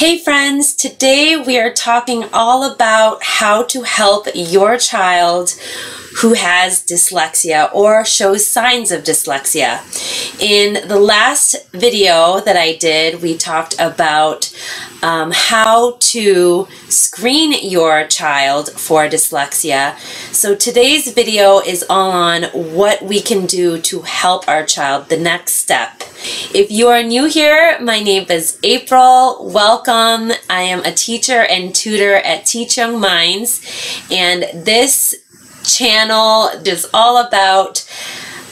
Hey friends, today we are talking all about how to help your child who has dyslexia or shows signs of dyslexia. In the last video that I did, we talked about how to screen your child for dyslexia. So today's video is all on what we can do to help our child, the next step. If you are new here, my name is April. Welcome. I am a teacher and tutor at Teach Young Minds, and this channel is all about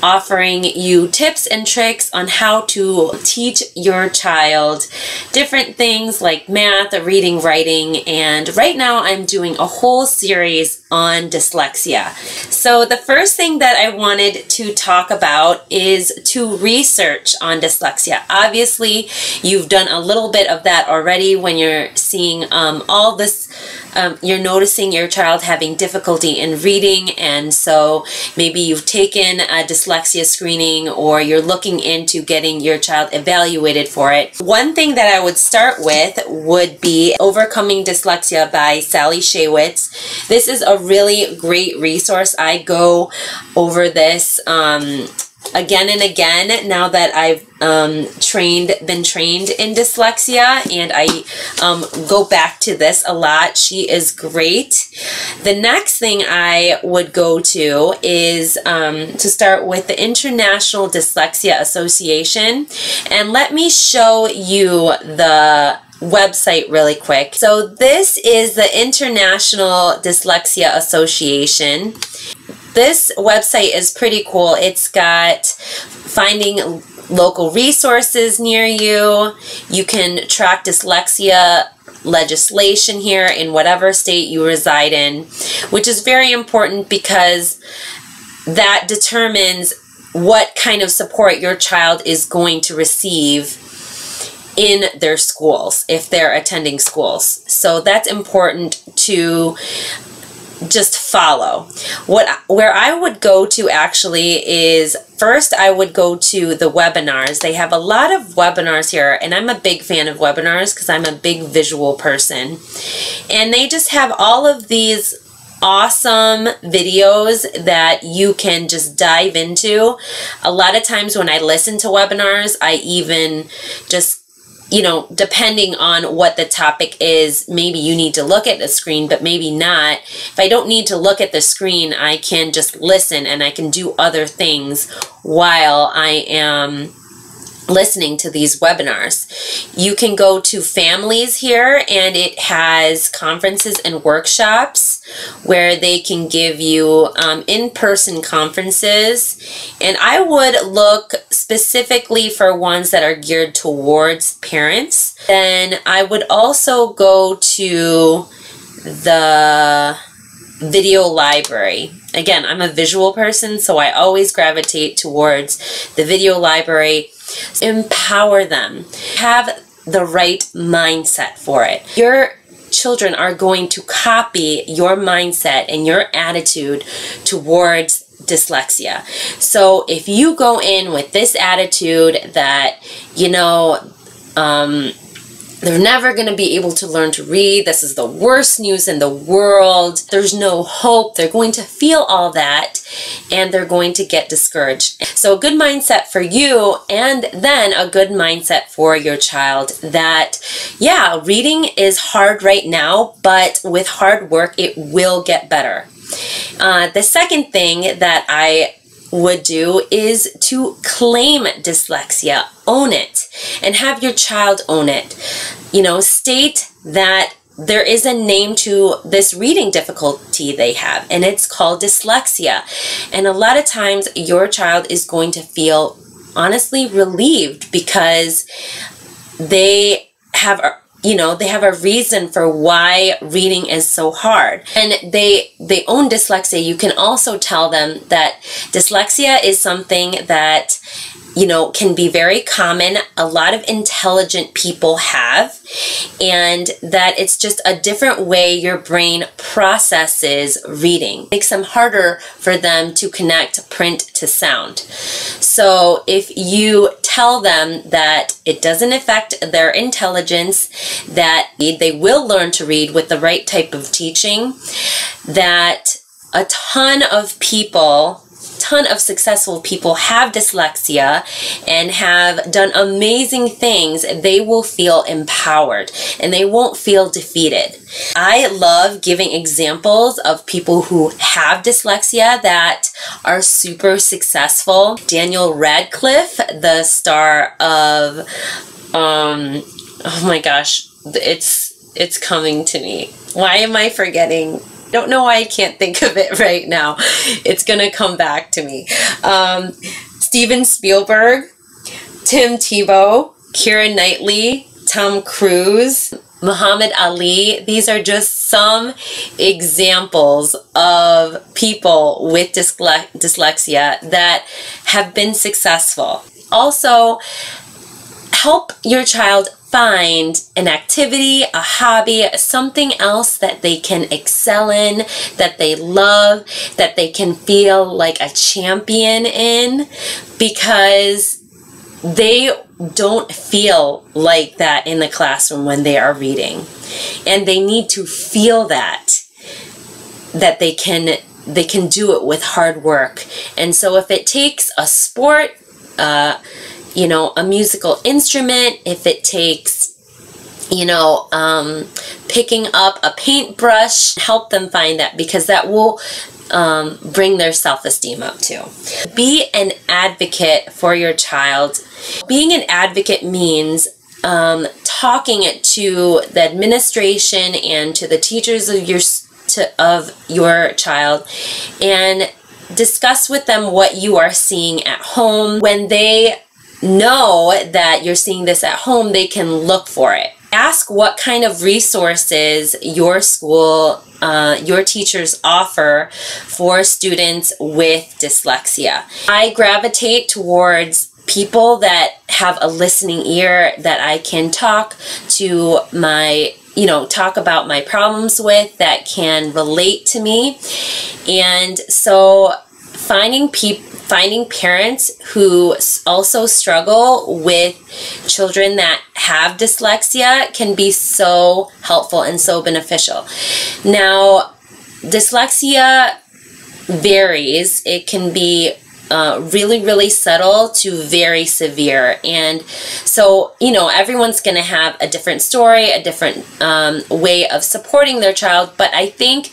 offering you tips and tricks on how to teach your child different things like math, reading, writing, and right now I'm doing a whole series on dyslexia. So the first thing that I wanted to talk about is to research on dyslexia. Obviously, you've done a little bit of that already when you're seeing all this. You're noticing your child having difficulty in reading, and so maybe you've taken a dyslexia screening or you're looking into getting your child evaluated for it. One thing that I would start with would be Overcoming Dyslexia by Sally Shaywitz. This is a really great resource. I go over this again and again now that I've been trained in dyslexia, and I go back to this a lot. She is great. The next thing I would go to is to start with the International Dyslexia Association, and let me show you the website really quick. So this is the International Dyslexia Association. This website is pretty cool. It's got finding local resources near you. You can track dyslexia legislation here in whatever state you reside in, which is very important because that determines what kind of support your child is going to receive in their schools if they're attending schools. So that's important to just follow. Where I would go to actually is, first I would go to the webinars. They have a lot of webinars here, and I'm a big fan of webinars because I'm a big visual person. And they just have all of these awesome videos that you can just dive into. A lot of times when I listen to webinars, I even just, you know, depending on what the topic is, maybe you need to look at the screen, but maybe not. If I don't need to look at the screen, I can just listen and I can do other things while I am listening to these webinars. You can go to families here, and it has conferences and workshops where they can give you in-person conferences, and I would look specifically for ones that are geared towards parents. Then I would also go to the video library. Again, I'm a visual person, so I always gravitate towards the video library. Empower them. Have the right mindset for it. Your children are going to copy your mindset and your attitude towards dyslexia. So if you go in with this attitude that, you know, they're never going to be able to learn to read, this is the worst news in the world, there's no hope, they're going to feel all that, and they're going to get discouraged. So a good mindset for you, and then a good mindset for your child that, yeah, reading is hard right now, but with hard work, it will get better. The second thing that I would do is to claim dyslexia, own it, and have your child own it. You know, state that there is a name to this reading difficulty they have, and it's called dyslexia. And a lot of times your child is going to feel honestly relieved because they have a, you know, they have a reason for why reading is so hard. And they own dyslexia. You can also tell them that dyslexia is something that can be very common, a lot of intelligent people have, and that it's just a different way your brain processes reading. It makes them harder for them to connect print to sound. So if you tell them that it doesn't affect their intelligence, that they will learn to read with the right type of teaching, that a ton of successful people have dyslexia and have done amazing things, they will feel empowered and they won't feel defeated. I love giving examples of people who have dyslexia that are super successful. Daniel Radcliffe, the star of, oh my gosh, it's coming to me. Why am I forgetting? Don't know why I can't think of it right now. It's gonna come back to me. Steven Spielberg, Tim Tebow, Keira Knightley, Tom Cruise, Muhammad Ali. These are just some examples of people with dyslexia that have been successful. Also, help your child find an activity, a hobby, something else that they can excel in, that they love, that they can feel like a champion in, because they don't feel like that in the classroom when they are reading. And they need to feel that they can do it with hard work. And so if it takes a sport, a musical instrument, if it takes, picking up a paintbrush, help them find that, because that will bring their self-esteem up too. Be an advocate for your child. Being an advocate means talking to the administration and to the teachers of your child and discuss with them what you are seeing at home. When they know that you're seeing this at home, they can look for it. Ask what kind of resources your school, your teachers offer for students with dyslexia. I gravitate towards people that have a listening ear that I can talk to talk about my problems with, that can relate to me. And so finding parents who also struggle with children that have dyslexia can be so helpful and so beneficial. Now, dyslexia varies. It can be really, really subtle to very severe. And so, everyone's going to have a different story, a different way of supporting their child. But I think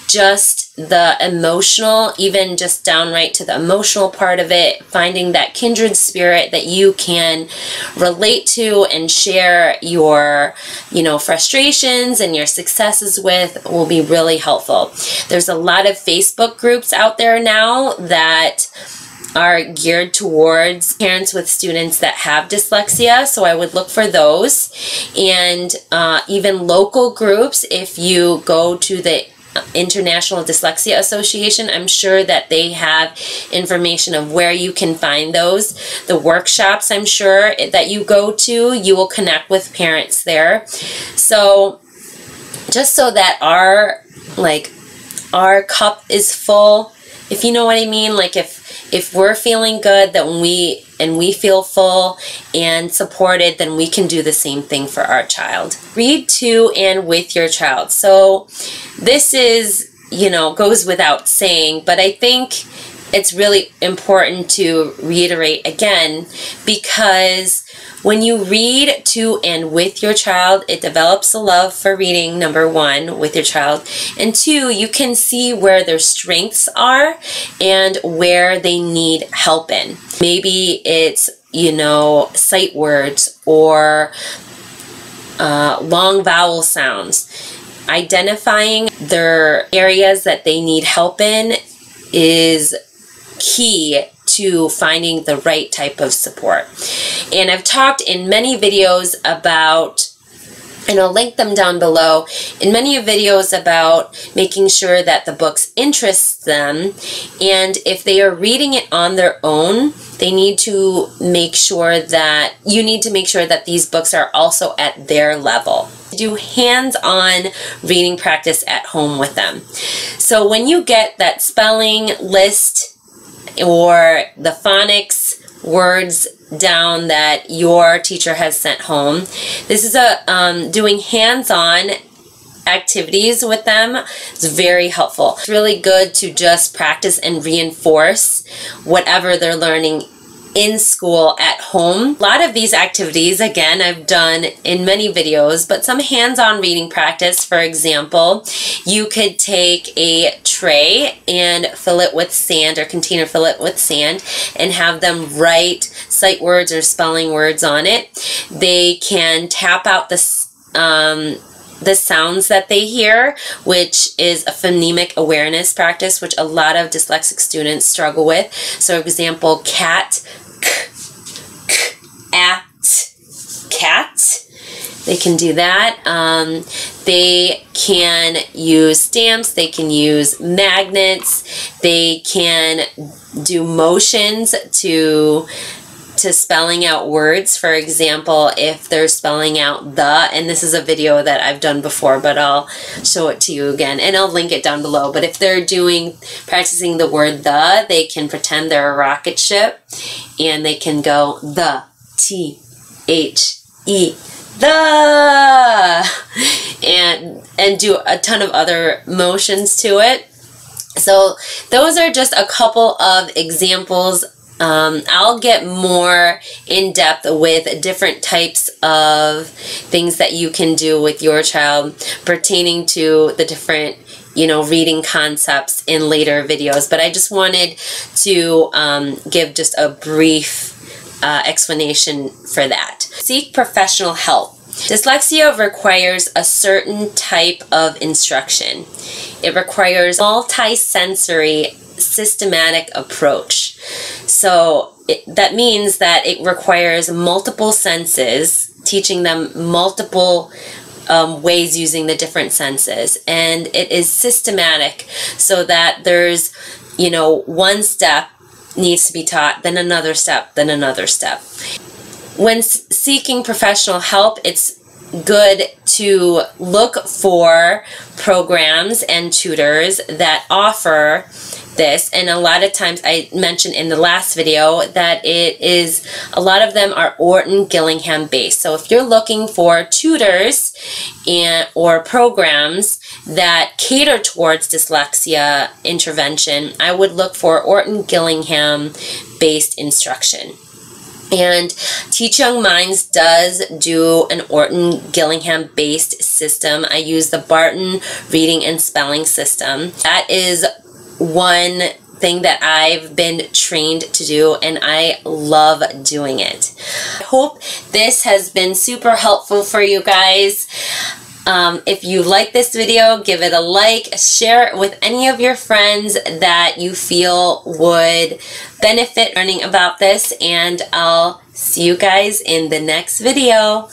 just the emotional, even just downright to the emotional part of it, finding that kindred spirit that you can relate to and share your, frustrations and your successes with will be really helpful. There's a lot of Facebook groups out there now that are geared towards parents with students that have dyslexia, so I would look for those. And even local groups, if you go to the International Dyslexia Association, I'm sure that they have information of where you can find those. The workshops, I'm sure that you go to, you will connect with parents there. So just so that our cup is full, if you know what I mean, like if we're feeling good, that we feel full and supported, then we can do the same thing for our child. Read to and with your child. So this is, goes without saying, but I think it's really important to reiterate again, because when you read to and with your child, it develops a love for reading, number one, with your child. And two, you can see where their strengths are and where they need help in. Maybe it's, sight words or long vowel sounds. Identifying their areas that they need help in is key to finding the right type of support. And I've talked in many videos about and I'll link them down below, in many videos about making sure that the books interest them, and if they are reading it on their own, they need to make sure that these books are also at their level. Do hands-on reading practice at home with them. So when you get that spelling list or the phonics words down that your teacher has sent home, this is doing hands-on activities with them. It's very helpful. It's really good to just practice and reinforce whatever they're learning in school at home. A lot of these activities, again, I've done in many videos, but some hands-on reading practice, for example, you could take a tray and fill it with sand, or container, fill it with sand, and have them write sight words or spelling words on it. They can tap out the sounds that they hear, which is a phonemic awareness practice, which a lot of dyslexic students struggle with. So, for example, cat, at, cat. They can do that. They can use stamps. They can use magnets. They can do motions to spelling out words. For example, if they're spelling out the, and this is a video that I've done before, but I'll show it to you again, and I'll link it down below. But if they're practicing the word the, they can pretend they're a rocket ship, and they can go the, T-H-E, the, and do a ton of other motions to it. So those are just a couple of examples. I'll get more in depth with different types of things that you can do with your child pertaining to the different, reading concepts in later videos. But I just wanted to give just a brief explanation for that. Seek professional help. Dyslexia requires a certain type of instruction. It requires multi-sensory systematic approach. So that means that it requires multiple senses, teaching them multiple ways using the different senses, and it is systematic, so that there's, one step needs to be taught, then another step, then another step. When seeking professional help, it's good to look for programs and tutors that offer this, and a lot of times, I mentioned in the last video that a lot of them are Orton Gillingham based. So if you're looking for tutors or programs that cater towards dyslexia intervention, I would look for Orton Gillingham based instruction. And Teach Young Minds does do an Orton Gillingham based system. I use the Barton reading and spelling system. That is one thing that I've been trained to do, and I love doing it. I hope this has been super helpful for you guys. If you like this video, give it a like, share it with any of your friends that you feel would benefit learning about this, and I'll see you guys in the next video.